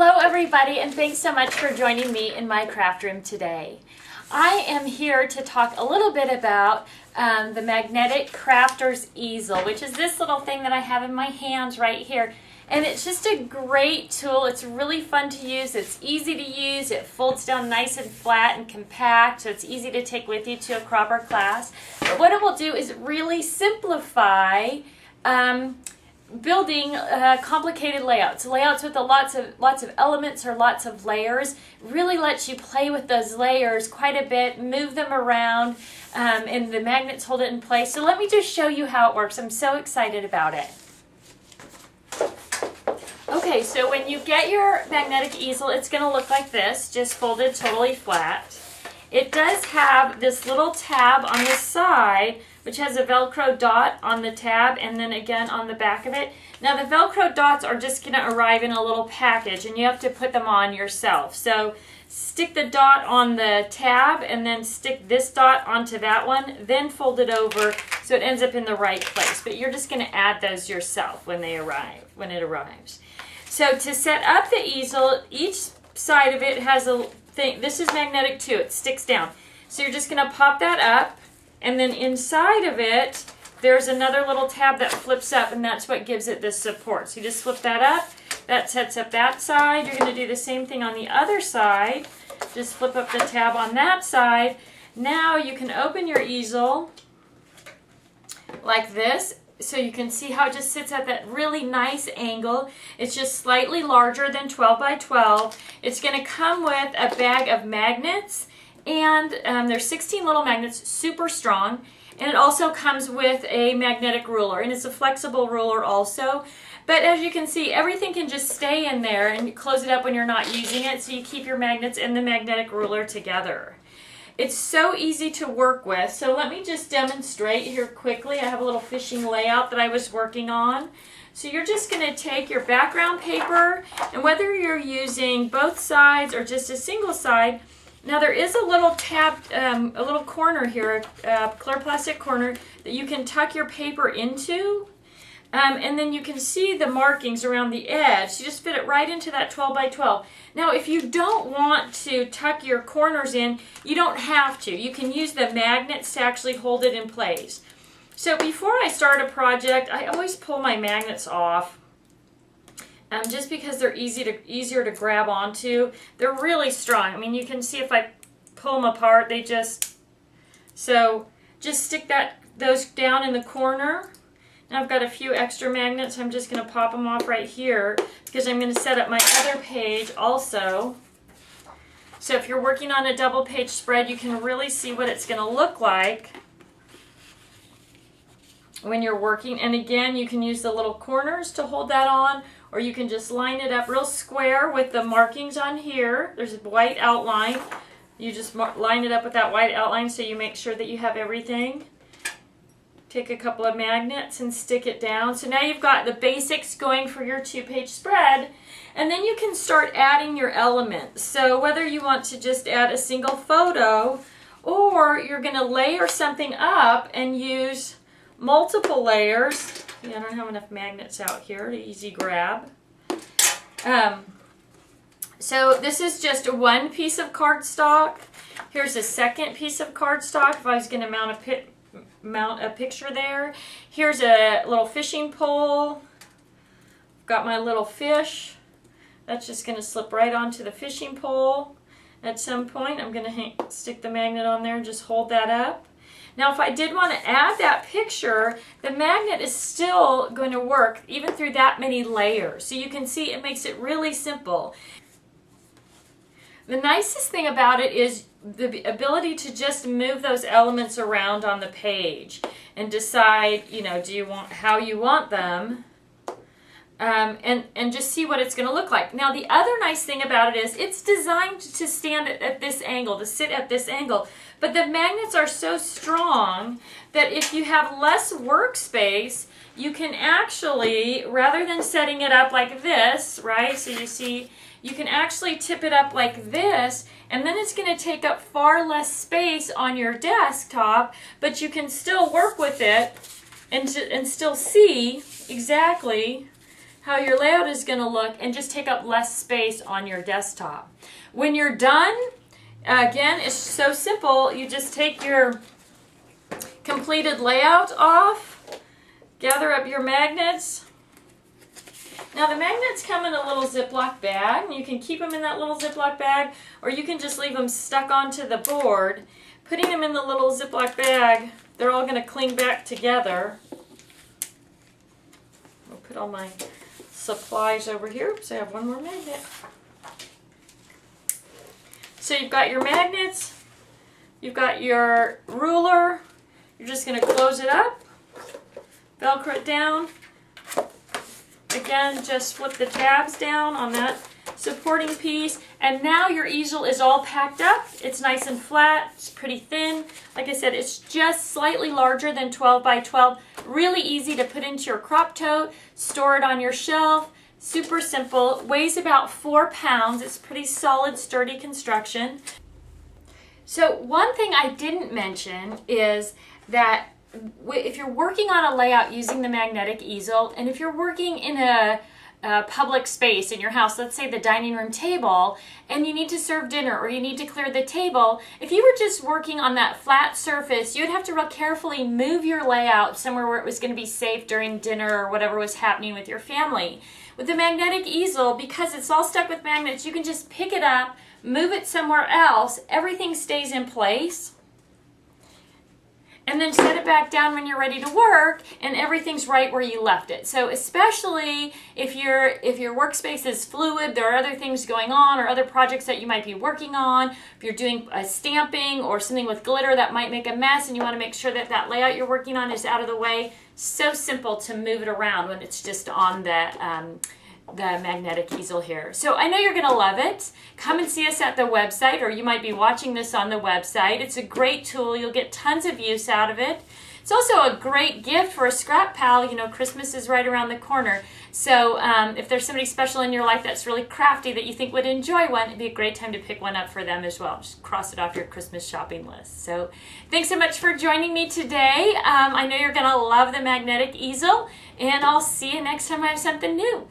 Hello everybody, and thanks so much for joining me in my craft room today. I am here to talk a little bit about the Magnetic Crafter's Easel, which is this little thing that I have in my hands right here. And it's just a great tool. It's really fun to use. It's easy to use. It folds down nice and flat and compact, so it's easy to take with you to a crop or class. But what it will do is really simplify building complicated layouts with lots of elements or lots of layers. Really lets you play with those layers quite a bit, move them around, and the magnets hold it in place. So let me just show you how it works. I'm so excited about it. Okay, so when you get your magnetic easel, it's going to look like this, just folded totally flat. It does have this little tab on the side, which has a Velcro dot on the tab and then again on the back of it. Now the Velcro dots are just going to arrive in a little package and you have to put them on yourself. So stick the dot on the tab and then stick this dot onto that one, then fold it over so it ends up in the right place. But you're just going to add those yourself when it arrives. So to set up the easel, each side of it has a thing. This is magnetic too. It sticks down. So you're just going to pop that up. And then inside of it, there's another little tab that flips up, and that's what gives it this support. So you just flip that up. That sets up that side. You're going to do the same thing on the other side. Just flip up the tab on that side. Now you can open your easel like this. So you can see how it just sits at that really nice angle. It's just slightly larger than 12 by 12. It's going to come with a bag of magnets. And there's 16 little magnets, super strong, and it also comes with a magnetic ruler, and it's a flexible ruler also. But as you can see, everything can just stay in there, and you close it up when you're not using it, so you keep your magnets and the magnetic ruler together. It's so easy to work with, so let me just demonstrate here quickly. I have a little fishing layout that I was working on. So you're just going to take your background paper, and whether you're using both sides or just a single side, now there is a little tab, a little corner here, a clear plastic corner that you can tuck your paper into, and then you can see the markings around the edge. You just fit it right into that 12 by 12. Now if you don't want to tuck your corners in, you don't have to. You can use the magnets to actually hold it in place. So before I start a project, I always pull my magnets off. Just because they're easier to grab onto. They're really strong. I mean, you can see if I pull them apart, they just... So just stick those down in the corner. Now I've got a few extra magnets. I'm just going to pop them off right here because I'm going to set up my other page also. So if you're working on a double page spread, you can really see what it's going to look like when you're working. And again, you can use the little corners to hold that on, or you can just line it up real square with the markings on here. There's a white outline. You just line it up with that white outline so you make sure that you have everything. Take a couple of magnets and stick it down. So now you've got the basics going for your two-page spread, and then you can start adding your elements. So whether you want to just add a single photo, or you're going to layer something up and use multiple layers. Yeah, I don't have enough magnets out here to easy grab. So this is just one piece of cardstock. Here's a second piece of cardstock if I was going to mount a picture there. Here's a little fishing pole. Got my little fish. That's just going to slip right onto the fishing pole. At some point I'm going to stick the magnet on there and just hold that up. Now if I did want to add that picture, the magnet is still going to work even through that many layers. So you can see it makes it really simple. The nicest thing about it is the ability to just move those elements around on the page and decide, you know, how you want them. And just see what it's going to look like. Now the other nice thing about it is it's designed to stand at this angle, to sit at this angle. But the magnets are so strong that if you have less workspace, you can actually, rather than setting it up like this, right? So you see, you can actually tip it up like this, and then it's going to take up far less space on your desktop, but you can still work with it and still see exactly how your layout is going to look and just take up less space on your desktop. When you're done, again, it's so simple. You just take your completed layout off, gather up your magnets. Now the magnets come in a little Ziploc bag, and you can keep them in that little Ziploc bag, or you can just leave them stuck onto the board. Putting them in the little Ziploc bag, they're all going to cling back together. I'll put all my supplies over here. Oops, I have one more magnet. So you've got your magnets, you've got your ruler. You're just going to close it up, Velcro it down. Again, just flip the tabs down on that supporting piece, and now your easel is all packed up. It's nice and flat, it's pretty thin. Like I said, it's just slightly larger than 12 by 12. Really easy to put into your crop tote, store it on your shelf. Super simple, weighs about 4 pounds. It's pretty solid, sturdy construction. So one thing I didn't mention is that if you're working on a layout using the magnetic easel, and if you're working in a public space in your house, let's say the dining room table, and you need to serve dinner or you need to clear the table, if you were just working on that flat surface, you'd have to real carefully move your layout somewhere where it was going to be safe during dinner or whatever was happening with your family. With the magnetic easel, because it's all stuck with magnets, you can just pick it up, move it somewhere else, everything stays in place, and then set it back down when you're ready to work, and everything's right where you left it. So especially if your workspace is fluid, there are other things going on or other projects that you might be working on, if you're doing a stamping or something with glitter that might make a mess and you want to make sure that that layout you're working on is out of the way, so simple to move it around when it's just on the magnetic easel here. So I know you're going to love it. Come and see us at the website, or you might be watching this on the website. It's a great tool. You'll get tons of use out of it. It's also a great gift for a scrap pal. You know, Christmas is right around the corner. So if there's somebody special in your life that's really crafty that you think would enjoy one, it'd be a great time to pick one up for them as well. Just cross it off your Christmas shopping list. So thanks so much for joining me today. I know you're going to love the magnetic easel, and I'll see you next time I have something new.